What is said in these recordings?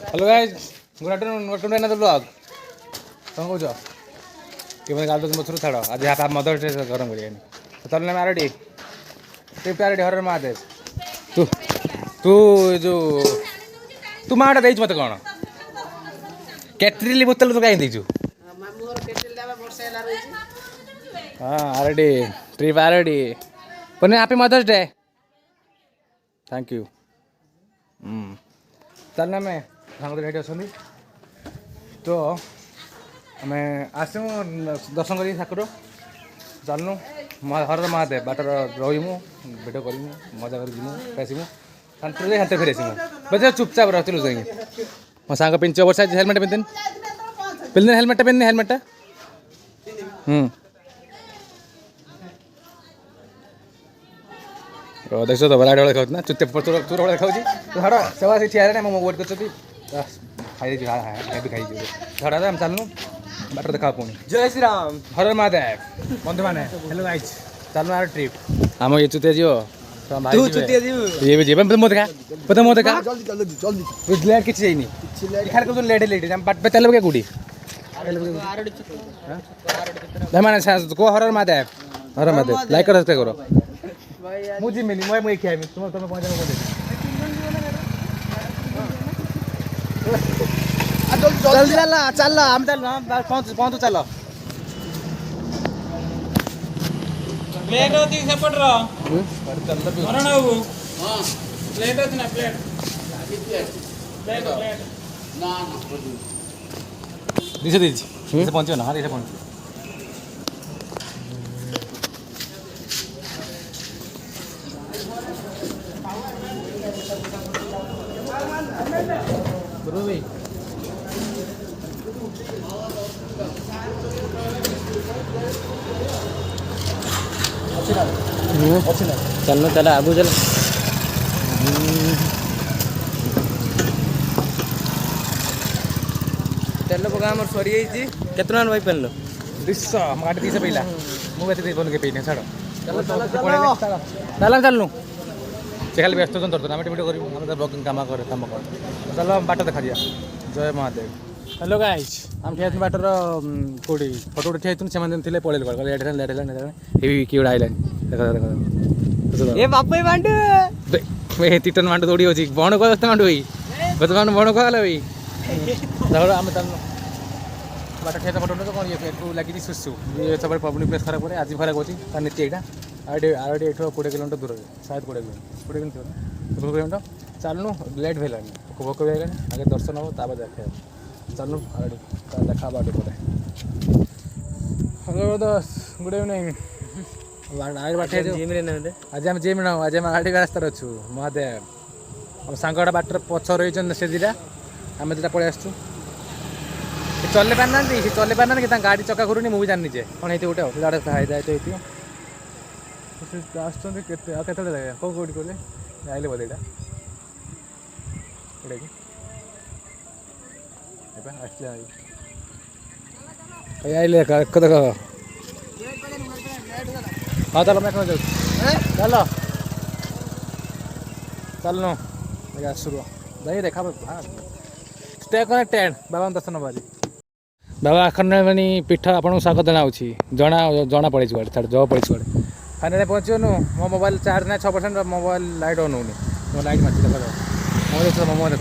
Hello guys good afternoon welcome to another blog कौन कौच कि मैंने गाल तो मछुर छाड़ आज आप मदर डे गरम कर चल ना रेडी ट्रिप रेडी हर महादेव तू तू जो तू माटा देच मत कौन कैटरिली बोतल तू कहीं देचु हाँ ready trip ready Pune happy mother's day thank you चल ना मैं सांग रेडी अच्छा तो आम आसमु दर्शन कर ठाकुर चलनु हर महादेव बाटर रहीमु भिड करमु मजा कर आसमु शांति हाथ फेर आसमु बस चुपचाप रही जाइए मो सांग पिंच ओवर साइज हेलमेट पिंधन पिंधन हेलमेट पिंधन हेलमेट देख तो बड़ा वाले खाऊ ना चुप चोर वाले खाऊँ हड़ा सेवा से ठिया मैं वेट कर खाई खाई झड़ा आम चलनु बाटर देखा पुणी जय श्री राम हर महादेव बंधु मैंने हेलो गाइस चलनु आर ट्रिप आम ये चुतिया जीव तू चुतिया जीव ये भी जीव मो देखा पता मो देखा जल्दी जल्दी जल्दी लेट किसी जाइनी खार को लेट लेट बाट पे तेल गुड़ी माने को हर महादेव लाइक कर सब्सक्राइब करो मुझे मिली मैं खाई तुम तुम पहुंचा जल्दी चल चल हम चल पहुंच चल प्लेट होती सेपट रो मरण बाबू हां प्लेट होती ना प्लेट प्लेट ना ना दिसे दिसे पहुंचो ना हां दिसे पहुंचो भाई चलो चल आगू चल तेल पका हमर सरी जाई केतना भाई पेनलो 200 माटी 200 पहिला मु बेते बोल के पेने छाड़ चल चलनु से खाली व्यस्त तो ना वीडियो करी हम ब्लॉगिंग काम कर चलो बाट देखा दिया जय महादेव हेलो गाइस हम ठिया बाटर कोडी फोटो उठे ठिया से थे पड़े लेट हेवी किड़ा आइलान देखा देखा ए बापे मांडू मैं तीटन मांडू दौड़ी होची बण को मांडू भाई बतमान बण को हला भाई देखो हम तन बाटर ठिया फोटो तो कौन ये तू लगी सुसु ये सब पब्लिक प्लेस खराब करे आज खराब होची तार नीति एटा आड़े आड़े एठो 20 किलोमीटर दूर शायद 20 किलोमीटर चलनु लेट भेलानी भोक भी आगे दर्शन हो ताबा देखे चलनु आड़े देखा बाटे पड़े हेलो दोस्त गुड इवनिंग आगे बाटे जिम रे नंदे आज हम जिम ना आज हम गाड़ी रास्ता अच्छु महादेव हम सांगड़ा बाटर पछ रही से दिटा आम दुटा पड़े आसु चल पारना चल पारना कि गाड़ी चक्का घूरुनी मुझे जानी जे कौन होती गोटे गाड़ी खाई जाए तो आसते केते लगे कौ कौटी कहले आइले बोधे यहाँ आइले देख हाँ चलो मैं जाऊँ चलो चलनु शुरू जाइए देखा स्टे कनेक्टेड बाबा दर्शन बाजी बाबा आखंडी पीठ आपको स्वागत जनावि जना जना पड़े छुआड़े जब पड़े छुआड़े फाइनाल पहुँचनु मो मोबाइल चार्ज ना 6% मोबाइल लाइट ऑन होनी मो लाइट मार्च देख मोमो देख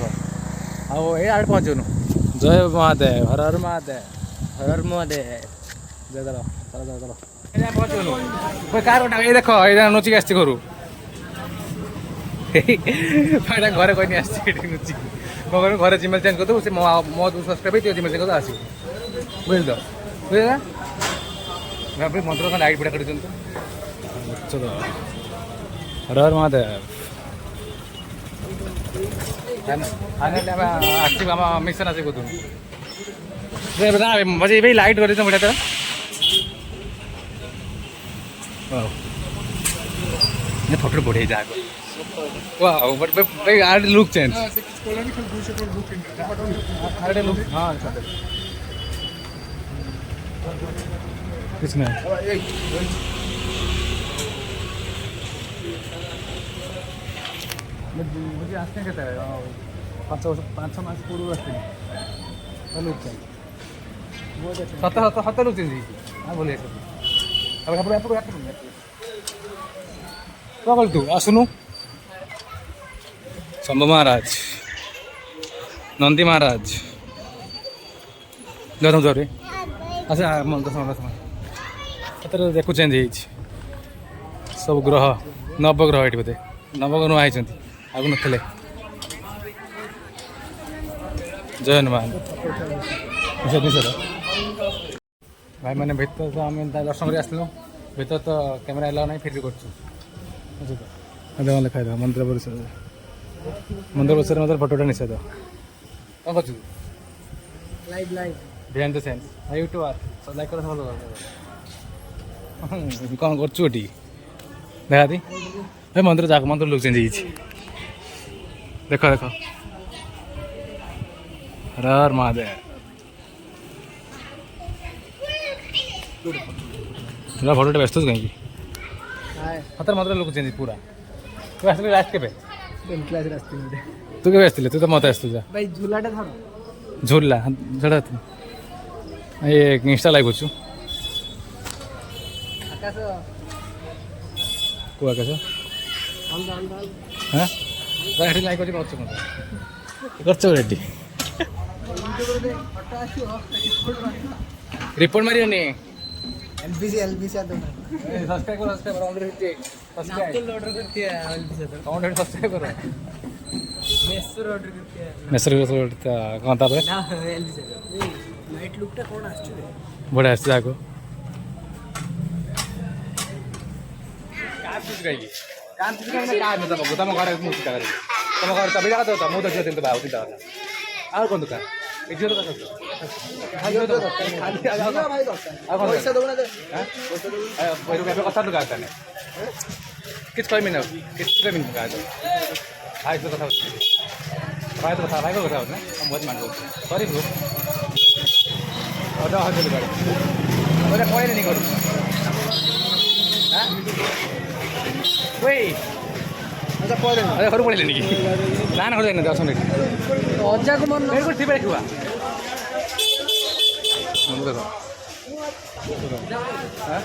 आओ ये आड़े पहुँचनु जय महादेव हर हर महादेव हर महादेव जय चलो चलो चलो चलो पहुँचनु कोई कार उठा ये देख ये नुचिक आस घर घरे कोई नहीं आसी नुचिक मो घर जिमेल चेंज कर दे मो सब्सक्राइब जिमेल चेंज कर आस बुझल तो बुझे मंत्र का लाइट पड़ा कर चलो हर हर महादेव मिशन आसे मजे भाई लाइट कर बढ़िया ये फोटो बढ़िया जाए वाह बट भाई आर लुक चेंज लुक हाँ किसने मुझे आसने कहता है ପାଞ୍ଚ ମାସ ପୂର୍ବରୁ ଆସିଥିଲି ଲୁକ୍ ଚାଲି ସତ ସତ ସତ ଲୁକ୍ ଚେଞ୍ଜ ହେଇଛି ହଁ ଭଲ ହେଇଛି ତାପରେ କ'ଣ କଲୁ ତୁ ଆସୁନୁ ଶମ୍ଭ ମହାରାଜ ନନ୍ଦୀ ମହାରାଜ ଗରମ ଜୋରରେ ଆଚ୍ଛା ସେଥିରେ ଦେଖୁ ଚେଞ୍ଜ ହେଇଛି ସବୁ ଗ୍ରହ ନବଗ୍ରହ ଏଠି ବୋଧେ ନବଗ୍ରହ ନୂଆ ହେଇଛନ୍ତି ଆଗକୁ ନଥିଲେ ଜୟ ହନୁମାନ ନିଶ୍ଚୟ ଭାଇମାନେ ଭିତରେ ତ ଆମେ ଦର୍ଶନ କରି ଆସିଲୁ ଭିତରେ ତ କ୍ୟାମେରା ଏଲାଉ ନାହିଁ ଫିର୍ ବି କରୁଛୁ ବୁଝୁ ତ ଲେଖା ହେଇଥିବ ମନ୍ଦିର ପରିସରରେ ମଧ୍ୟ ଫଟୋଟା ନିଷେଧ କ'ଣ କରୁଛୁ behind the sense YouTuber like କର ଭଲ କ'ଣ କରୁଛୁ ଏଠି ଦେଖାତି ଏ ମନ୍ଦିର ଯାକ ମନ୍ଦିର ଲୁକ୍ ଚେଞ୍ଜ ହେଇଛି ଦେଖ ଦେଖ ହର ହର ମହାଦେବ ପୁରା ଫଟୋଟା ବ୍ୟସ୍ତ କାହିଁକି ସତରେ ମନ୍ଦିର ଲୁକ୍ ଚେଞ୍ଜ ପୁରା ତୁ ଆସିଲୁ ଲାଷ୍ଟ କେବେ ତୁ କେବେ ଆସିଥିଲେ ତୁ ତ ମତେ ଆସିଥିଲୁ ଭାଇ ଝୁଲାଟା ଧର ଝୁଲା ସେଟା ଏ ଇନଷ୍ଟା ଲାଇଭ୍ କରୁଛୁ ଆକାଶ କେଉଁ ଆକାଶ ହଁ ଏଠି ଲାଇକ୍ କରୁଛି କରୁଛୁ କ'ଣ କରୁଛ ଏଠି ରିପୋର୍ଟ ମାରିବନି एलबीसी एलबीसी आता है सब्सक्राइब करो सब्सक्राइब करो ऑर्डर करती है एलबीसी आता ऑर्डर सब्सक्राइब करो मेसर ऑर्डर करती है मेसर कौन था ना एलबीसी नाइट लुकटा कोन आछे बड़ा आछे जाको कान तुझ काय में तम घर मु चिंता करे तम घर तबे जागा तो मु देखियो दिन तो बाउ चिंता करना और कोन दुकान इज्जत का खाली भाई पैसा दो ना कथा दुकान करने किस कोई मिनट किस कोई मिनट का भाई तो कथा भाई तो कथा भाई को कथा होता है हम बहुत मान सॉरी ब्रो और हाथ चले गए अरे कोई नहीं करू हां ओए अच्छा कोई नहीं अरे घर पड़े नहीं ना ना घर नहीं 10 मिनट अज्जा को मन मेरे को ठीक रखवा हम देखो हां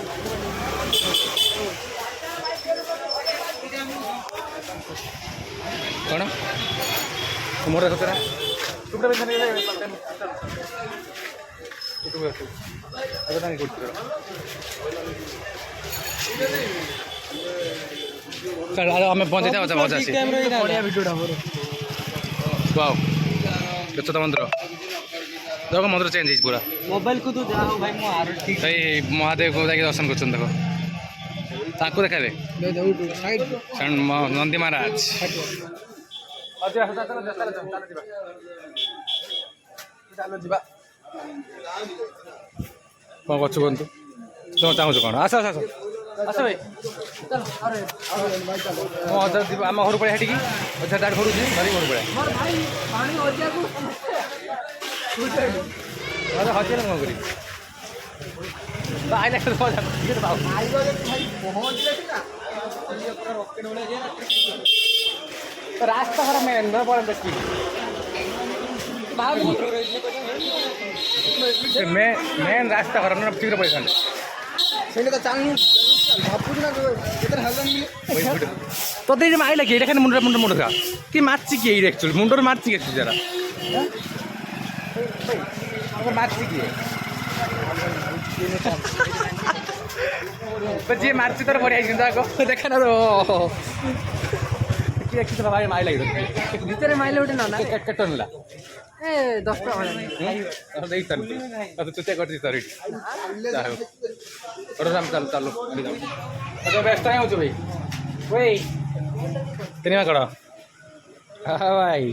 कौन मोर सतरा टुकड़ा बेचने के लिए टुकड़ा अगर नहीं कुछ चल हमें पहुंचे थे अच्छा बहुत अच्छी बढ़िया वीडियोटा मोर वाओ देखो मंदिर देखो मंदिर चेंज है पूरा मोबाइल को तो जाओ भाई मो आरो ठीक भाई महादेव को जाके दर्शन कर देखो ताको देखाबे साइड नंदी महाराज କ'ଣ କରୁଛୁ କୁହନ୍ତୁ ତୁମ ଚାହୁଁଛୁ କ'ଣ ଆସ ଆସ ଆସ ଆସ ଭାଇ ମୁଁ ଅଜା ଯିବ ଆମ ଘରୁ ପଳେଇ ହେଠିକି ଅଜା ତାର ଘରୁ ଯିବି ଧରିକି ଘରୁ ପଳେଇ ହଜିଲେ କ'ଣ କରିବି ଆଇଲା ରାସ୍ତା ଖରାପ ମେନ୍ ପଳେଇ ଦେଖିବି मेन रास्ता खराब ना शीघ्र पैसा ସେଇଟା ତ ଚାଲୁ ଭାବୁଛୁ ନା କେତେ ହଜାର ମିଳେ ତୋତେ ଏଇଟା ମାଇଲା କି ଏଇଟା ଖାଲି ମୁଣ୍ଡ ଖା କି ମାରିଛି କିଏ ଏଇଟା ଆକ୍ଚୁଆଲି ମୁଣ୍ଡରେ ମାରିଛି କି ଆକ୍ଚୁଆଲି ଯାରା ମାରିଛି କିଏ ଯିଏ ମାରିଛି ତୋର ବଢ଼ିଆ ହେଇଛି ଆଗ ଦେଖା ନା କିଏ ଆକ୍ଚୁଆଲି ଭାଇ ମାଇଲା ଭିତରେ ମାଇଲେ ଗୋଟେ ନା କେତେ ନେଲା ଏ 10 ଟଙ୍କା ଭଳିଆ ଦେଇଥାନ୍ତି ଚୁତିଆ କରିଛି ସରି ଯାହା ହଉ ଚାଲ ଚାଲ ବ୍ୟସ୍ତ ହିଁ ହେଉଛୁ ଭାଇ ଓଇ ତିନିମା କଡ଼ ହଁ ଭାଇ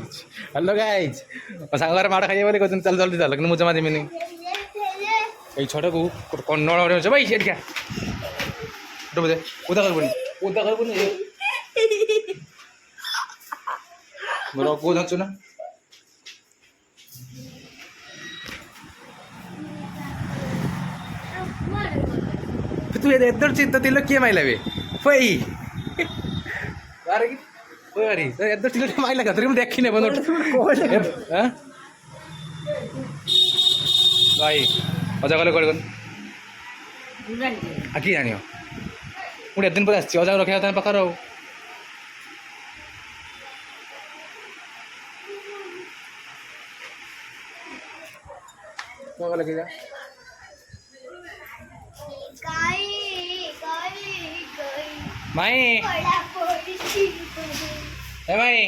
ହ୍ୟାଲୋ ଗାଇଜ୍ ମୋ ସାଙ୍ଗ ଘରେ ମାଡ଼ ଖାଇବେ ବୋଲି କହୁଛନ୍ତି ଚାଲ ଜଲ୍ଦି ଚାଲ କିନ୍ତୁ ମୁଁ ଜମା ଯିବିନି ଏଇ ଛଅଟାକୁ କନ୍ନଡ଼ ଅଛି ଭାଇ ସେଠିକା ବୋଧେ ଉଦା କରିବୁନି ମୋର କୋଉ ଜାଣିଛୁ ନା तू इधर चिंता दिलो किए माइला बे फई अरे ओए अरे एत टिकट माइला का तरी मैं देखी नहीं बंद हां भाई अजा गले कोड आकी जानियो ମୁଁ ଏତେ ଦିନ ପରେ ଆସିଛି ଅଜାକୁ ରଖିବା କଥା ପାଖରେ ଆଉ କ'ଣ କଲେ କି ମାଇଁ ଏ ମାଇଁ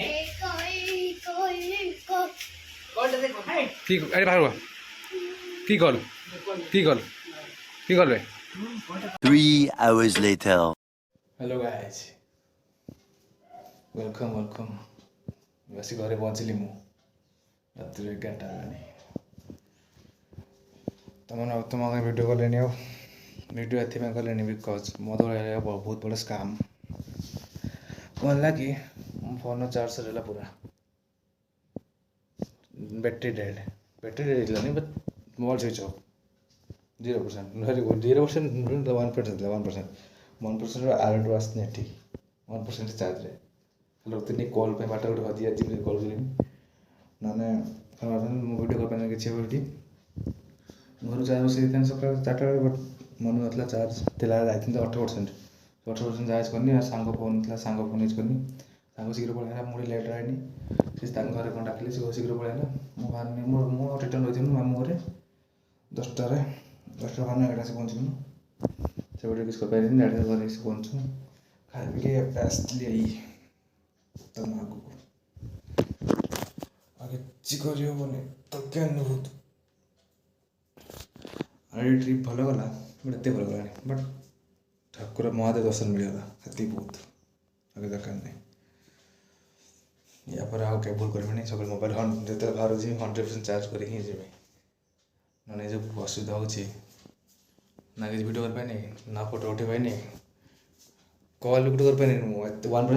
କି ଆରେ ବାହାରୁ କି କଲ କି କଲ କି କଲ ବେ 3 hours later. Hello guys welcome welcome बस घरे पहुँचली मु रात 11टा तुम तुम वीडियो कले वीडियो एथि कले बिकज मो बहुत बड़ा स्काम कौन कि मो फोन चार्ज सरला पूरा बैटरी डेड नहीं but mobile switch off 0% very good 0% 1% 1% आरटू आसने ठीक 1% चार्ज रे लोग तीन कॉल पे बाट गोटे हजी आज कॉल करी ना मो वीडियो कर पाने किसी बोली घर चार्ज बसई सका 4टा बेले बट मन ना चार्ज थिला जाती 8% चार्ज करनी सांग फोन था सांग फोन यूज करनी सांग शीघ्र पड़ेगा मुझे लेट आएनी से घर कौन डाकिले से शीघ्र पड़ेगा मो बाहर मो रिटर्न रही मामू घर 10टा बाहर 11टा से पहुँचलु से किस कर पारे डायरेक्ट घर से पहुँचू खाई पी के आसली आई तुम आगे आगे चिकरी हेनी तो क्या बहुत अरे ट्रिप भल गला बट एत भल गला बट ठाकुर महादेव दर्शन मिलगला ये बहुत आगे दरकार नहीं या पर आउ केबल करें सब मोबाइल जो बाहर 100% चार्ज करके जी ना जो असुविधा होची ना किसी वीडियो कर पाए ना फोटो उठे पाए कॉल भी कर पाए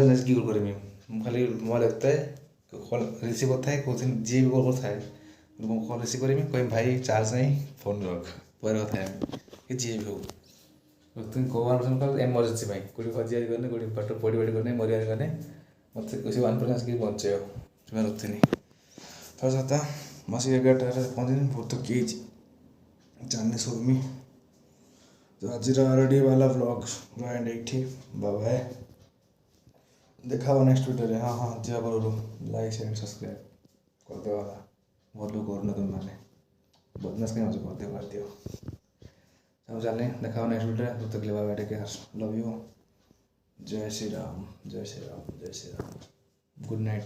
1% की करें खाली मोबाइल लगता है कॉल रिसीव होता है कौन जी भी कॉल करता है कॉल रिसीव करें कहीं भाई चार्ज नहीं फोन रख पर कथा है कि जी भी हो तुम को 1% कॉल एमरजेंसी भाई कोई हजिया करने कोई पाठ पढ़ी पढ़ी करने मरिया करने मत किसी 1% की बचे तुम्हें रखती तो सता मसी 11टा पहुँचे बहुत तो किए जानने सोमी तो आज आरडी वाला व्लॉग एंड एठी बाय देखा नेक्स्ट वीडियो रे हाँ जा करो लाइक शेयर सब्सक्राइब कर दे वाला बहुत लोग करना तुम माने बदमाश के मजे कर दियो सब चलने देखा नेक्स्ट वीडियो तब तक ले bye take care love you जय श्री राम जय श्री राम जय श्री राम गुड नाइट।